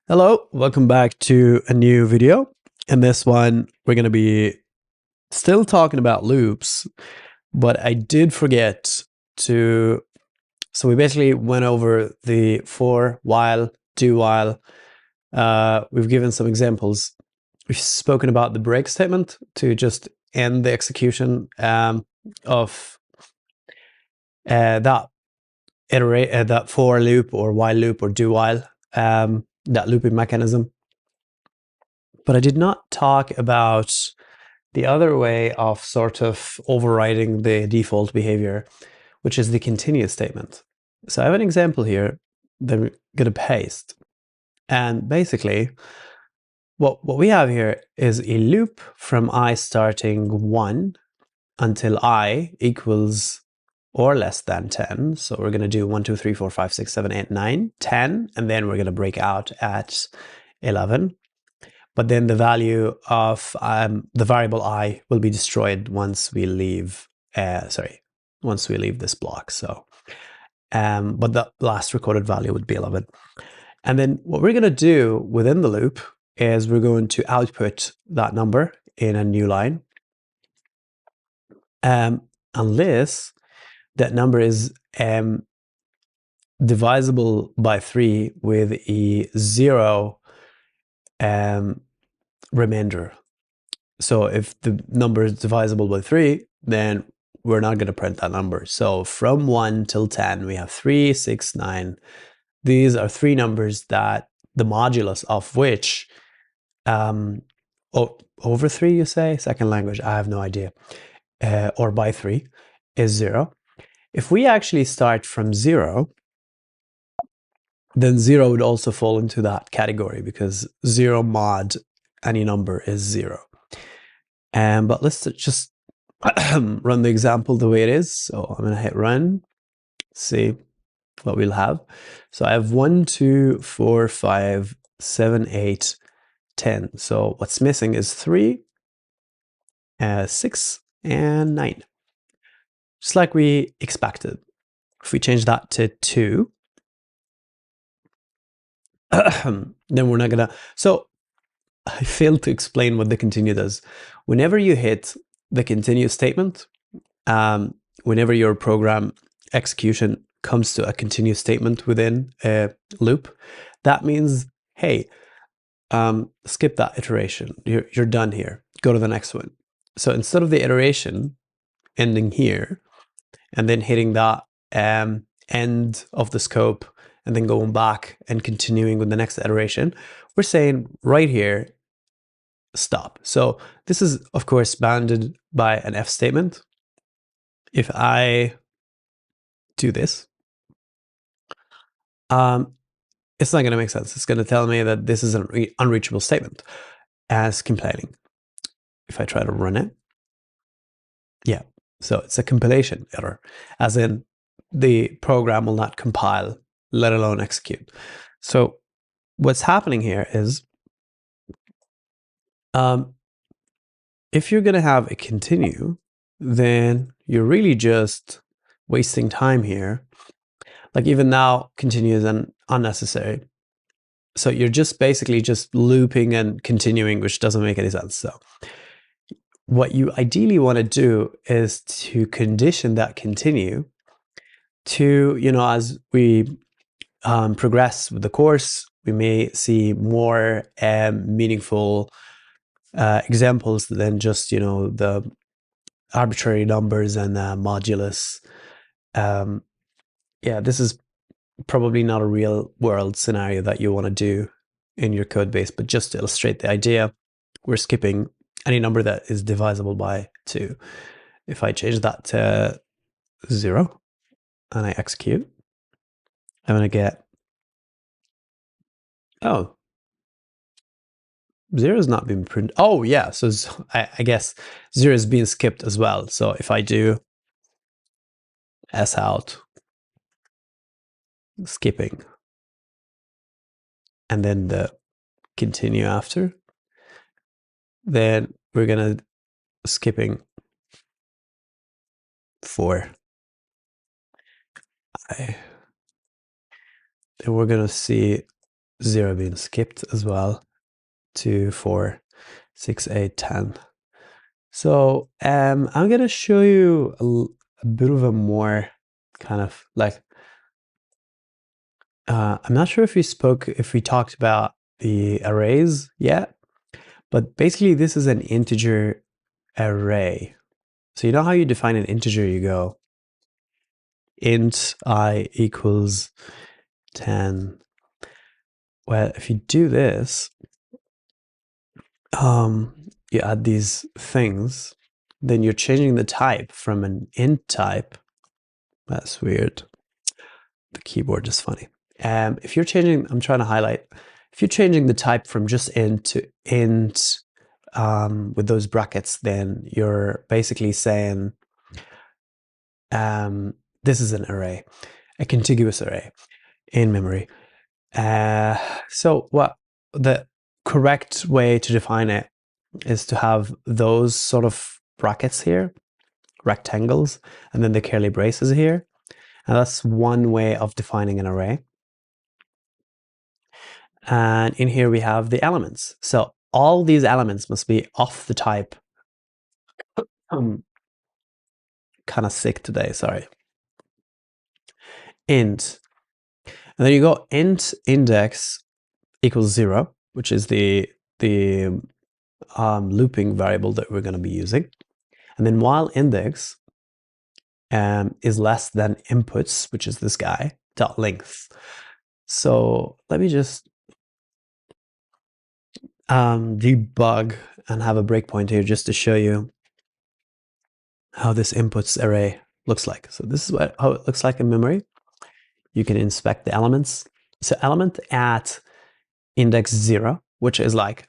Hello, welcome back to a new video. In this one, we're going to be still talking about loops, but I did forget to. So we basically went over the for, while, do while. We've given some examples. We've spoken about the break statement to just end the execution of that that for loop or while loop or do while, that looping mechanism. But I did not talk about the other way of sort of overriding the default behavior, which is the continue statement. So I have an example here that I'm going to paste. And basically, what we have here is a loop from I starting 1 until I equals or less than 10. So we're going to do 1, 2, 3, 4, 5, 6, 7, 8, 9, 10. And then we're going to break out at 11. But then the value of the variable I will be destroyed once we leave, once we leave this block. So, but the last recorded value would be 11. And then what we're going to do within the loop is we're going to output that number in a new line. Unless that number is divisible by 3 with a 0 remainder. So if the number is divisible by 3, then we're not going to print that number. So from 1 till 10, we have 3, 6, 9. These are three numbers that the modulus of which, over 3, you say? Second language, I have no idea. Or by 3 is 0. If we actually start from 0, then 0 would also fall into that category because 0 mod any number is 0. But let's just run the example the way it is. So I'm going to hit run, see what we'll have. So I have 1, 2, 4, 5, 7, 8, 10. So what's missing is 3, 6, and 9. Just like we expected. If we change that to 2, then we're not going to. So I failed to explain what the continue does. Whenever you hit the continue statement, whenever your program execution comes to a continue statement within a loop, that means, hey, skip that iteration. You're done here. Go to the next one. So instead of the iteration ending here and then hitting that end of the scope and then going back and continuing with the next iteration, we're saying right here, stop. So this is, of course, bounded by an if statement. If I do this, it's not going to make sense. It's going to tell me that this is an unreachable statement as complaining. If I try to run it, yeah. So it's a compilation error, as in the program will not compile, let alone execute. So what's happening here is, if you're going to have a continue, then you're really just wasting time here. Like even now, continue is unnecessary. So you're just basically just looping and continuing, which doesn't make any sense. So what you ideally want to do is to condition that continue to, as we progress with the course, we may see more meaningful examples than just, the arbitrary numbers and modulus. Yeah, this is probably not a real world scenario that you want to do in your code base, but just to illustrate the idea, we're skipping any number that is divisible by 2. If I change that to 0 and I execute, I'm going to get, 0 has not been printed. Oh, yeah. So I guess 0 is being skipped as well. So if I do s out, skipping, and then the continue after, then we're going to skipping 4. Then we're going to see 0 being skipped as well. 2, 4, 6, 8, 10. So I'm going to show you a bit of a more kind of like, I'm not sure if we talked about the arrays yet, but basically this is an integer array. So you know how you define an integer, you go int I equals 10. Well, if you do this, you add these things, then you're changing the type from an int type. That's weird. The keyboard is funny. If you're changing, I'm trying to highlight, if you're changing the type from just int to int with those brackets, then you're basically saying this is an array, a contiguous array in memory. So what the correct way to define it is to have those sort of brackets here, rectangles, and then the curly braces here. And that's one way of defining an array. And in here we have the elements. So all these elements must be of the type. I'm kind of sick today, sorry. Int. And then you go int index equals 0, which is the looping variable that we're going to be using. And then while index is less than inputs, which is this guy, dot length. So let me just debug and have a breakpoint here just to show you how this inputs array looks like. So this is how it looks like in memory. You can inspect the elements. So element at index 0, which is like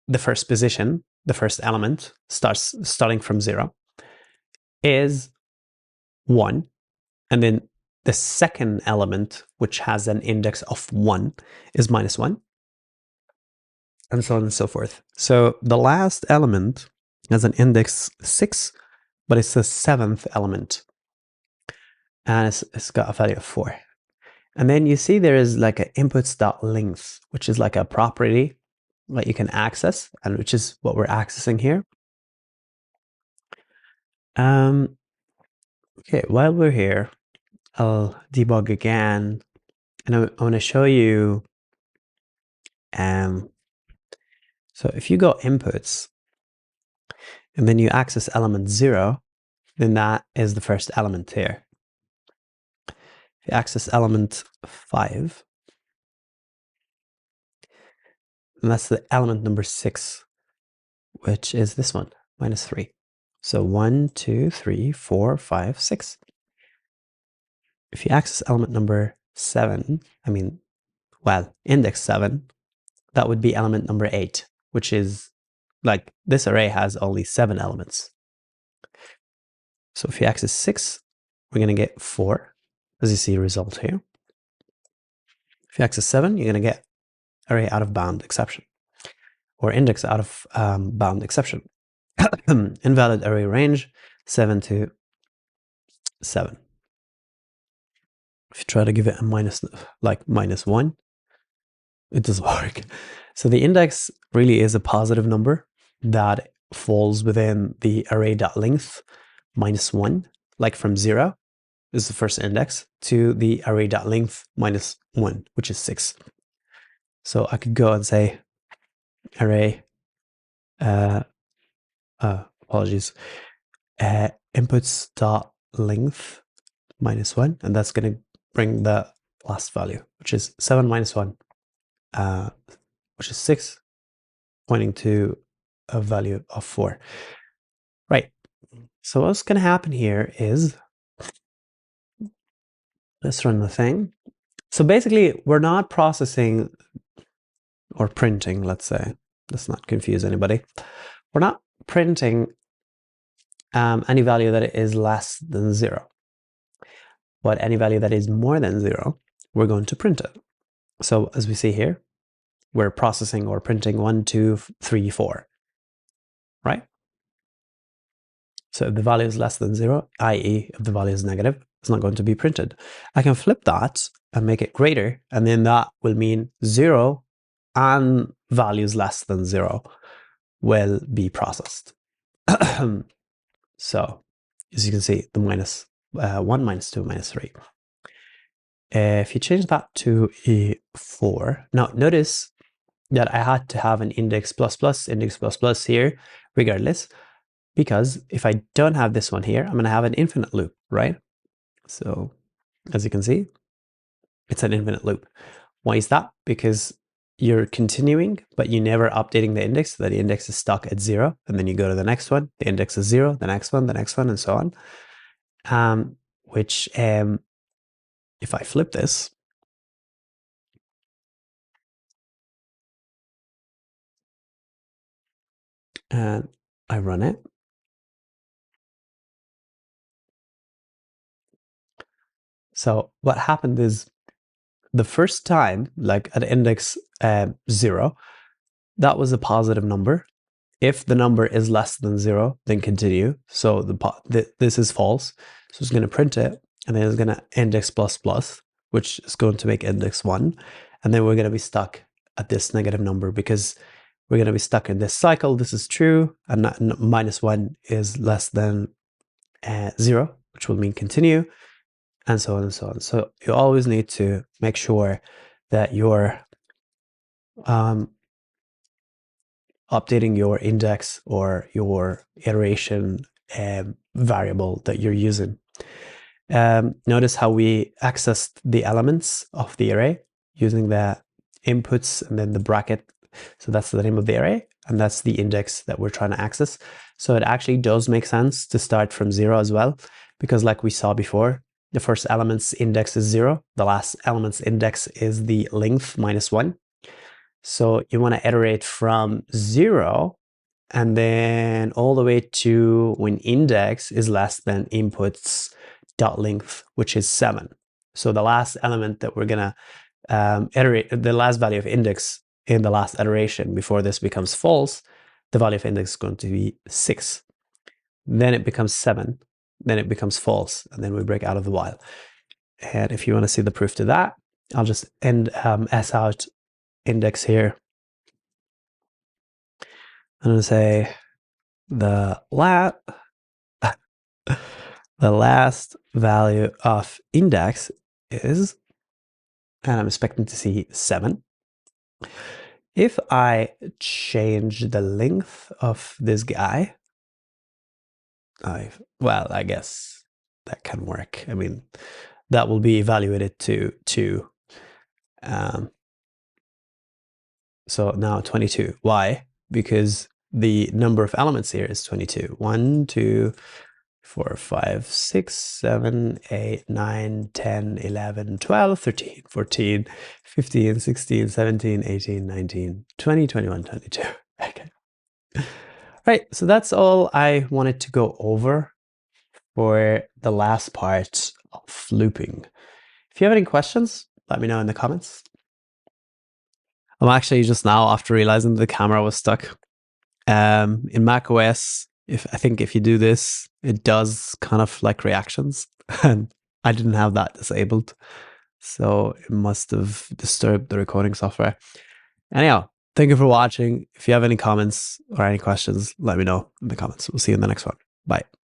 the first position, the first element starting from 0, is 1. And then the second element, which has an index of 1, is -1. And so on and so forth. So the last element has an index 6, but it's the 7th element. And it's got a value of 4. And then you see there is like an inputs.length, which is like a property that you can access, and which is what we're accessing here. Okay, while we're here, I'll debug again, and I want to show you. So if you go inputs, and then you access element 0, then that is the first element here. If you access element 5, and that's the element number 6, which is this one, -3. So 1, 2, 3, 4, 5, 6. If you access element number 7, index 7, that would be element number 8, which is like this array has only 7 elements. So if you access 6, we're going to get 4, as you see result here. If you access 7, you're going to get array out of bound exception, or index out of bound exception. Invalid array range 7 to 7. If you try to give it a -1, it doesn't work. So the index really is a positive number that falls within the array.length -1, like from 0 is the first index to the array.length -1, which is 6. So I could go and say array, apologies, inputs.length -1, and that's going to bring the last value, which is 7 -1, which is 6, pointing to a value of 4. Right. So what's going to happen here is, let's run the thing. So basically, we're not processing or printing, let's say. Let's not confuse anybody. We're not printing any value that is less than 0. But any value that is more than 0, we're going to print it. So as we see here, we're processing or printing 1, 2, 3, 4, right? So if the value is less than 0, i.e. if the value is negative, it's not going to be printed. I can flip that and make it greater, and then that will mean 0 and values less than 0 will be processed. So as you can see, the minus 1, minus 2, minus 3. If you change that to a 4, now notice that I had to have an index plus here regardless, because if I don't have this one here, I'm going to have an infinite loop, right? So as you can see, it's an infinite loop. Why is that? Because you're continuing, but you're never updating the index, so that the index is stuck at 0, and then you go to the next one, the index is 0, the next one, and so on. Which if I flip this, and I run it, so what happened is the first time, like at index 0, that was a positive number. If the number is less than 0, then continue. So this is false. So it's going to print it, and then it's going to index plus, which is going to make index 1. And then we're going to be stuck at this negative number because we're going to be stuck in this cycle. This is true, and minus 1 is less than 0, which will mean continue, and so on and so on. So you always need to make sure that you're updating your index or your iteration variable that you're using. Notice how we accessed the elements of the array using the inputs and then the bracket. So that's the name of the array, and that's the index that we're trying to access. So it actually does make sense to start from 0 as well, because like we saw before, the first element's index is 0. The last element's index is the length minus 1. So you want to iterate from 0 and then all the way to when index is less than inputs dot length, which is 7. So the last element that we're going to iterate, the last value of index in the last iteration before this becomes false, the value of index is going to be 6. Then it becomes 7. Then it becomes false, and then we break out of the while. And if you want to see the proof to that, I'll just end s out index here. I'm going to say the last value of index is, and I'm expecting to see 7. If I change the length of this guy, well, I guess that can work. I mean, that will be evaluated to 2. So now 22. Why? Because the number of elements here is 22. 1, 2, 4, 5, 6, 7, 8, 9, 10, 11, 12, 13, 14, 15, 16, 17, 18, 19, 20, 21, 22. Okay. Right, so that's all I wanted to go over for the last part of looping. If you have any questions, let me know in the comments. I'm actually just now, after realizing the camera was stuck. In macOS, I think if you do this, it does kind of like reactions, and I didn't have that disabled, so it must have disturbed the recording software. Anyhow, thank you for watching. If you have any comments or any questions, let me know in the comments. We'll see you in the next one. Bye.